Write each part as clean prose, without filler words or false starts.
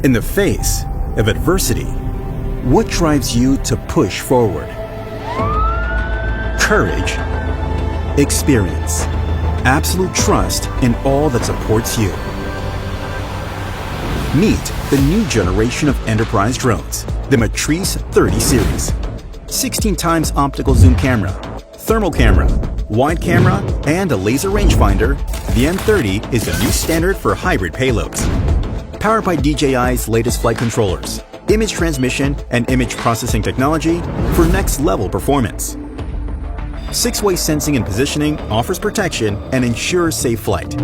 In the face of adversity, what drives you to push forward? Courage, experience, absolute trust in all that supports you. Meet the new generation of enterprise drones, the Matrice 30 series. 16 times optical zoom camera, thermal camera, wide camera, and a laser rangefinder, the M30 is the new standard for hybrid payloads. Powered by DJI's latest flight controllers, image transmission, and image processing technology for next-level performance. 6-way sensing and positioning offers protection and ensures safe flight.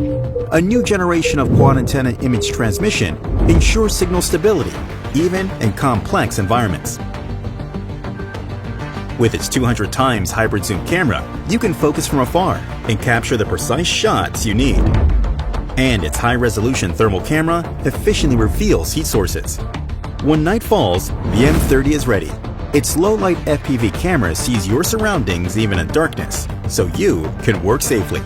A new generation of quad antenna image transmission ensures signal stability, even in complex environments. With its 200 times hybrid zoom camera, you can focus from afar and capture the precise shots you need. And its high-resolution thermal camera efficiently reveals heat sources. When night falls, the M30 is ready. Its low-light FPV camera sees your surroundings even in darkness, so you can work safely.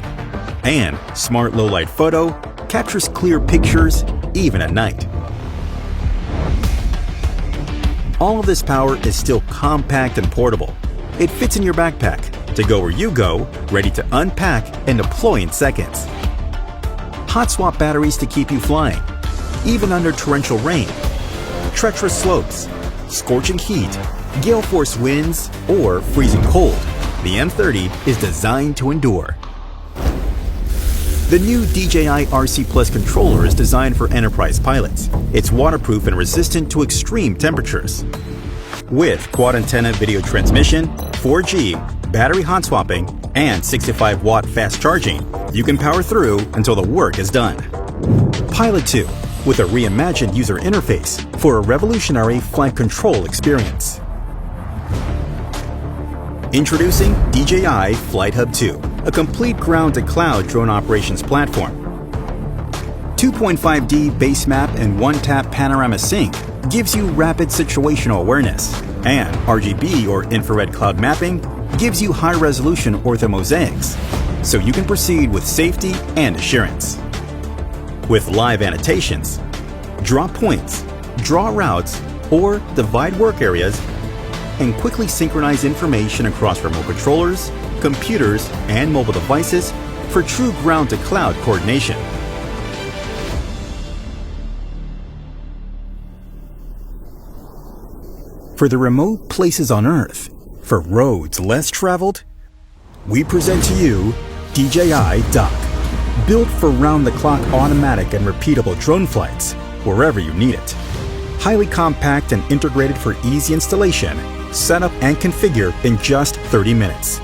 And smart low-light photo captures clear pictures even at night. All of this power is still compact and portable. It fits in your backpack to go where you go, ready to unpack and deploy in seconds. Hot swap batteries to keep you flying, even under torrential rain, treacherous slopes, scorching heat, gale force winds, or freezing cold. The M30 is designed to endure. The new DJI RC Plus controller is designed for enterprise pilots. It's waterproof and resistant to extreme temperatures. With quad antenna video transmission, 4G, battery hot swapping, and 65-watt fast charging, you can power through until the work is done. Pilot 2, with a reimagined user interface for a revolutionary flight control experience. Introducing DJI Flight Hub 2, a complete ground-to-cloud drone operations platform. 2.5D base map and one-tap panorama sync gives you rapid situational awareness, and RGB or infrared cloud mapping gives you high-resolution orthomosaics, so you can proceed with safety and assurance. With live annotations, draw points, draw routes, or divide work areas, and quickly synchronize information across remote controllers, computers, and mobile devices for true ground-to-cloud coordination. For the remote places on Earth, for roads less traveled, we present to you DJI Dock, built for round-the-clock automatic and repeatable drone flights wherever you need it. Highly compact and integrated for easy installation, setup and configure in just 30 minutes.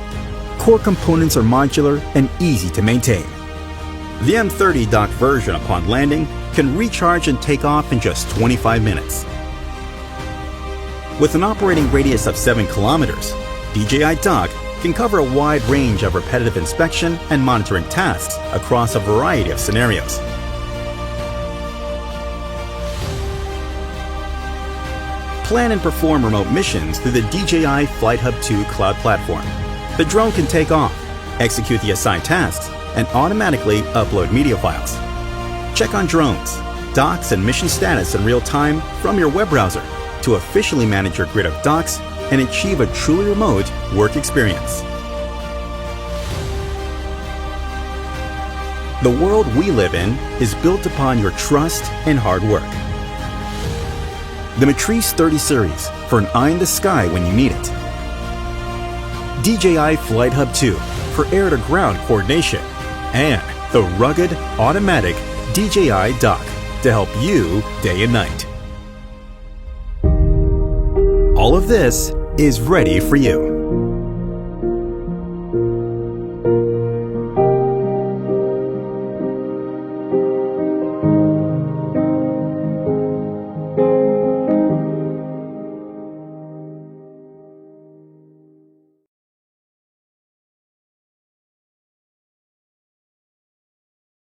Core components are modular and easy to maintain. The M30 dock version upon landing can recharge and take off in just 25 minutes. With an operating radius of 7 kilometers, DJI Dock can cover a wide range of repetitive inspection and monitoring tasks across a variety of scenarios. Plan and perform remote missions through the DJI Flight Hub 2 cloud platform. The drone can take off, execute the assigned tasks, and automatically upload media files. Check on drones, docks, and mission status in real time from your web browser to officially manage your grid of docks and achieve a truly remote work experience. The world we live in is built upon your trust and hard work. The Matrice 30 series for an eye in the sky when you need it. DJI Flight Hub 2 for air-to-ground coordination. And the rugged, automatic DJI Dock to help you day and night. All of this is ready for you.